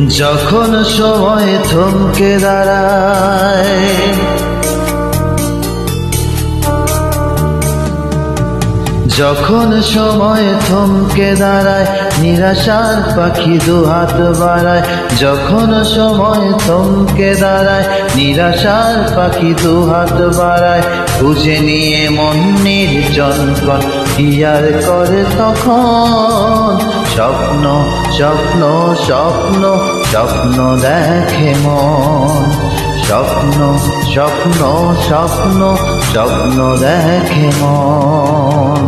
যখন সময় থমকে দাঁড়ায়, যখন সময় থমকে দাঁড়ায়, নিরাশার পাখি দুহাত বাড়ায়। যখন সময় থমকে দাঁড়ায়, নিরাশার পাখি দুহাত বাড়ায়। খুঁজে নিয়ে মন নির্জনগণ কি আর করে তখন? স্বপ্ন স্বপ্ন স্বপ্ন স্বপ্ন দেখে মন। স্বপ্ন স্বপ্ন স্বপ্ন স্বপ্ন দেখে মন।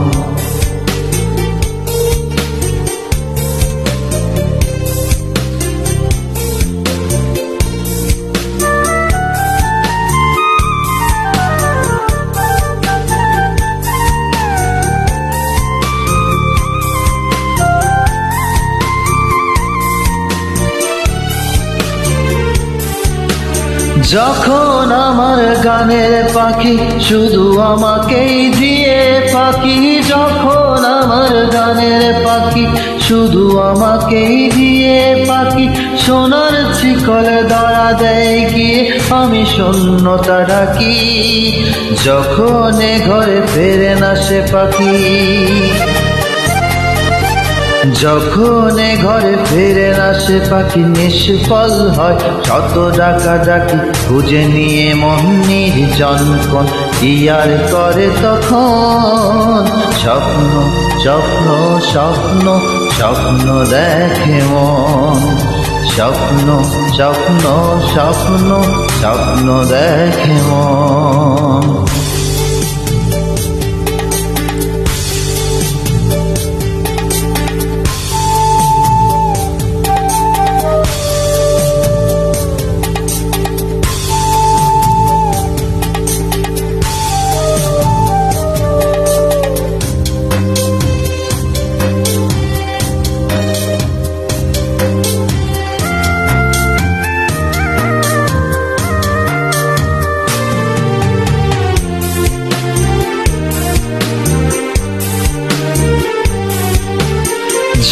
যখন আমার গানের পাখি শুধু আমাকেই দিয়ে পাখি, যখন আমার গানের পাখি শুধু আমাকেই দিয়ে পাখি, সোনার শিকলে ধরা দেয় গিয়ে আমি শূন্যতা ডাকি। যখন এ ঘরে ফেরে না সে পাখি, যখন এ ঘরে ফেরে না সে পাখি, নিষ্ফল হয় শত ডাকা ডাকি। খুঁজে নিয়ে মন নির্জনগণ কি আর করে তখন? স্বপ্ন স্বপ্ন স্বপ্ন স্বপ্ন দেখে মন। স্বপ্ন স্বপ্ন স্বপ্ন স্বপ্ন দেখে মন।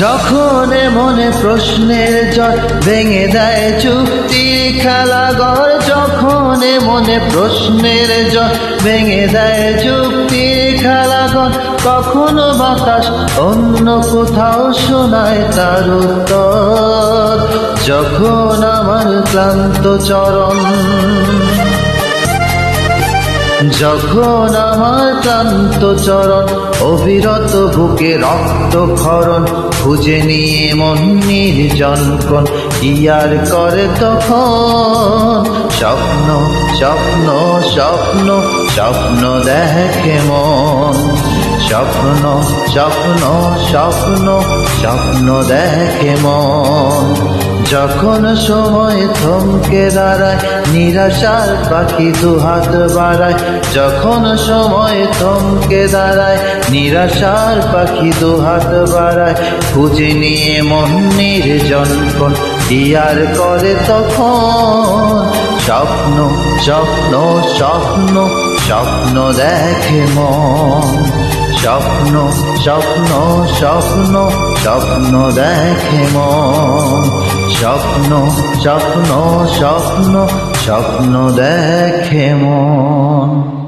যখন মনে প্রশ্নের জট ভেঙে দেয় চুক্তির খেলাঘর, যখন মনে প্রশ্নের জট ভেঙে দেয় চুক্তির খেলাঘর, কখনো বাতাস অন্য কোথাও শোনায় তার উত্তর। যখন আমার ক্লান্ত চরণ, যখন আমার ক্লান্ত চরণ অবিরত বুকে রক্ত ক্ষরণ, খুঁজে নিয়ে মন নির্জনগণ কি আর করে তখন? স্বপ্ন স্বপ্ন স্বপ্ন স্বপ্ন দেখে মন। স্বপ্ন স্বপ্ন স্বপ্ন স্বপ্ন দেখে মন। যখন সময় থমকে দাঁড়ায়, নিরাশার পাখি দুহাত বাড়ায়। যখন সময় থমকে দাঁড়ায়, নিরাশার পাখি দুহাত বাড়ায়। খুঁজে নিয়ে মন নির্জনগণ কি আর করে তখন? স্বপ্ন স্বপ্ন স্বপ্ন স্বপ্ন দেখে মন। স্বপ্ন স্বপ্ন স্বপ্ন স্বপ্ন দেখে মন। স্বপ্ন স্বপ্ন স্বপ্ন স্বপ্ন দেখে মন।